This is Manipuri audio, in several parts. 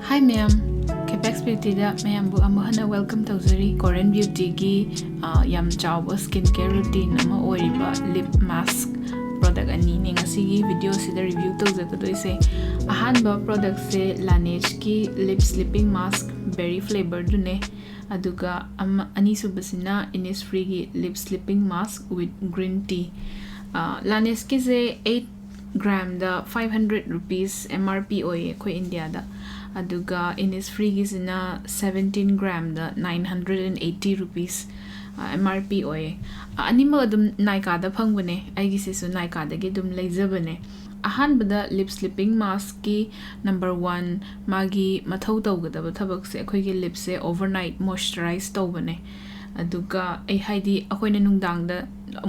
Hi ma'am, Capex Beauty da ma'am bu amahana welcome tawzari Korean Beauty gi yam chawba skincare routine ama oiba lip mask product ani ne ngasi gi video sida review tawzakadoise ahanba product se LANEIGE ki lip sleeping mask berry flavor dune aduga ani subasina Innisfree gi lip sleeping mask with green tea LANEIGE ki se 8 gram da 500 rupees MRP oye Eikhoi India da aduga Innisfree gi sina 17 gram da 980 rupees MRP oye anima dum Naika da phangbane aigi se su Naika da gi dum leijabane ahanbada lip sleeping mask ki number 1 magi mathau tawgadaba thabak se Eikhoi gi lip se overnight moisturize tawbane aduga ai haidi akoina nungdang da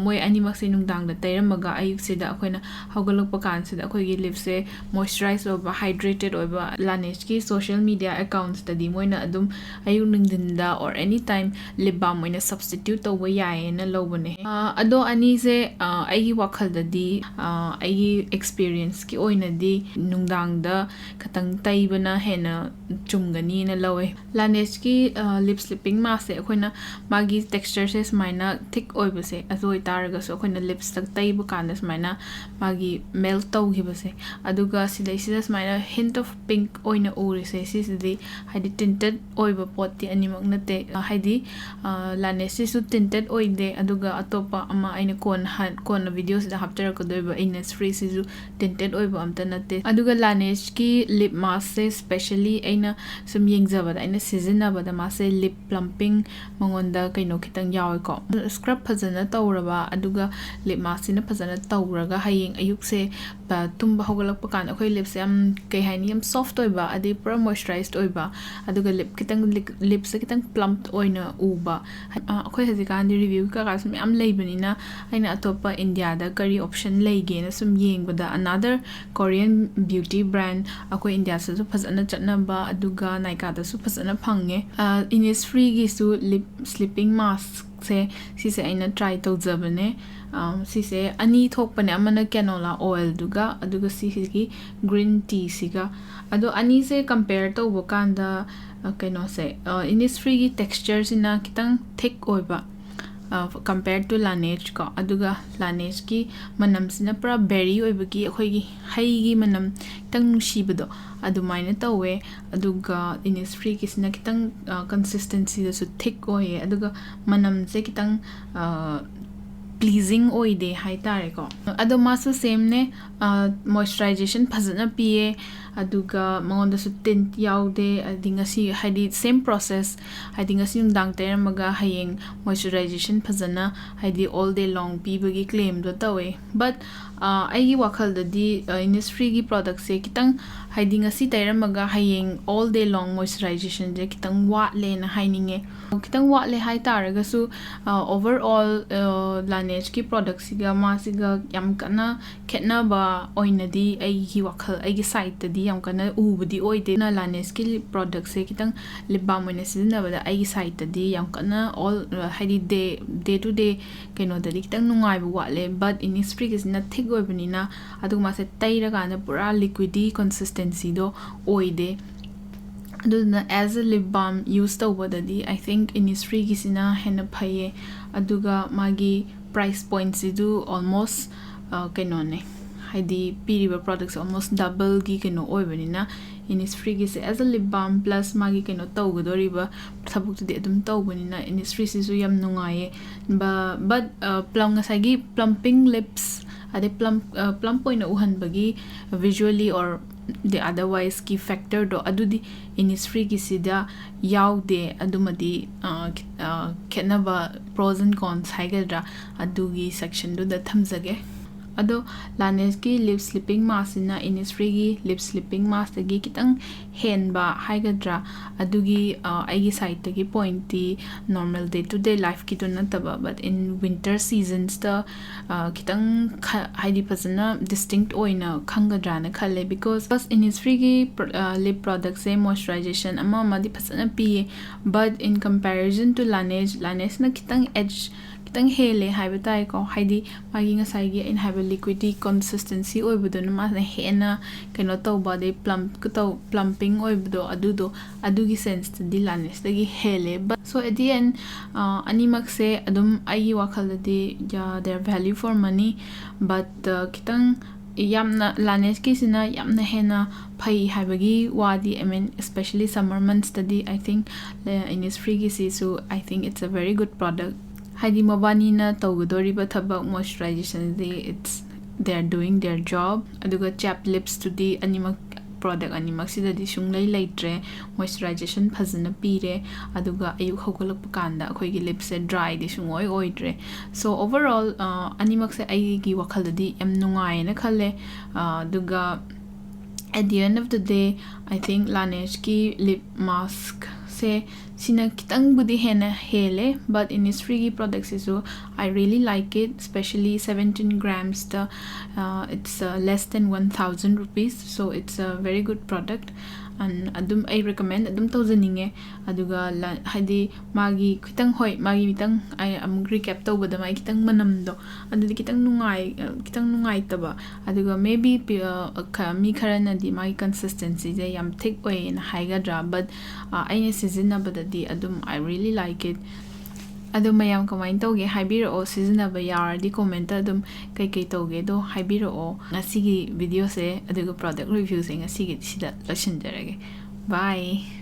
moi animak se nungdang da tairamaga ayuk se da akoina haugalok pakan se da akoi gi lip se moisturize over hydrated over LANEIGE ki social media accounts da di moina adum ayuk nungdin da or anytime lip balm moina substitute tawba yae na lobane ado ani se ai gi wakhal da di ai gi experience ki oina di nungdang da katang taibana hena chumgani na lawe LANEIGE ki lip sleeping mask se akoina magi texture se smaina thick oiba se azoi taraga so akoina lips tak taiba kanda smaina magi melt tawgiba se aduga sidai sida smaina hint of pink oina uri se sisidi haidi tinted oiba pot ti animak nate haidi LANEIGE su tinted oide aduga atopa ama aina kon video sida haptaraka doiba Innisfree sisu tinted oiba amta nate aduga LANEIGE ki lip mask se specially aina sum yengjabada aina sizinabada ma se lip plumping mangonda kaino kitang yawe ko scrub phajana tawraba aduga lip mask sina phajana tawraga hayeng ayuk se tumba hogalak pakan akhoi lip se am kai haini am soft oiba adi pura moisturized oiba aduga lip kitang lip se kitang plump oina uba akhoi hajikan di review ka sum am leibanina aina atopa India da kari option leige na sum yengbada another Korean beauty brand akhoi India se su phajana chatnaba aduga Naika da su phajana phange Innisfree gi su lip sleeping mask se sise aina try tawjabane sise ani thokpane amana canola oil duga aduga sigi green tea siga ado ani se compare tawba kanda kaino se Innisfree gi texture sina kitang thick oiba compared to LANEIGE ko aduga LANEIGE ki manam sina pura berry oibagi akhoi gi hai gi manam tang nushibado adumaina tawe aduga Innisfree ki sina kitang consistency da su thick oye aduga manam se kitang pleasing oide hai tare ko ado masu same ne moisturization phajana piye aduga mangonda su tint yaude adi ngasi haidi same process haidi ngasi nungdang teramaga hayeng moisturization phajana haidi all day long pibagi claim do tawe but ai wakhal da di Innisfree gi product se kitang haidi ngasi teramaga hayeng all day long moisturization je kitang watle na haininge kitang watle hai taraga su overall LANEIGE ki product siga ma siga yam kana khetna ba oinadi ai gi wakhal ai gi site di yam kana ubudi oide na LANEIGE ki product se kitang lip balm oina sizinabada ai gi site di yam kana all haidi day to day kaino da kitang nungai bu watle but Innisfree is na thick oibanina aduma se taira kana pura liquidy consistency do oide aduna as a lip balm use tawbadadi I think Innisfree gi sina hena phaye aduga magi price point sidu almost kaino ne haidi piriba products almost double gi kaino oibanina Innisfree gi se as a lip balm plus magi kaino tawgadoriba thabuk de adum tawbanina Innisfree sisu yam nungaye but plum ngasagi plumping lips ade plump point uhanbagi visually or the otherwise ki factor do adudi Innisfree ki sida yaude adumadi khenaba pros and cons haigadra adugi section do da thamjage ado LANEIGE ki lip sleeping mask na Innisfree gi lip sleeping mask gi kitang henba haigadra adugi aigi site tagi point ti normal day to day life ki to nataba but in winter seasons ta kitang haidi phajana distinct oina khangadra na khale because Innisfree gi lip product se moisturization ama di phajana pi but in comparison to LANEIGE na kitang edge kitang hele haiba tai ko haidi magi ngasai gi in haiba liquidy consistency oibuduna ma na hena keno tawba de plumping oibdo adugi sense di Laneige dagi hele. But so at the end animak se adum ai wakal di their value for money, but kitang yamna Laneige ki sina yamna hena pai haibagi wadi. I mean especially summer months study, I think Innisfree gi si, so I think it's a very good product. Haidi mabani na tawgadoriba thabak moisturization di they're doing their job. Aduga chap lips to di animak product animak sida di sunglai laitre moisturization phazana pire aduga ayuk hogolak pakanda akhoi gi lips se dry di sungoi oidre. So overall animak se ai gi wakhal di yam nungai na khalle. Aduga at the end of the day I think Laneige ki lip mask se sina kitang budi hena hele, but Innisfree ki products isu I really like it, especially 17 grams it's less than 1000 rupees, so it's a very good product and adum I recommend adum tawzaninge. Aduga haidi magi kitang hoi magi mitang I am recap tawbada mai kitang manamdo adudi kitang nungai taba. Aduga maybe mi kharana di magi consistency je yam thick oi na haigadra, but aina sizinabada di adum I really like it. Adum mayam kamain tawge haibiro sizinaba yardi comment adum kai tawge do haibiro ngasi gi video se aduga product review se ngasi gi sida lashinjarage. Bye.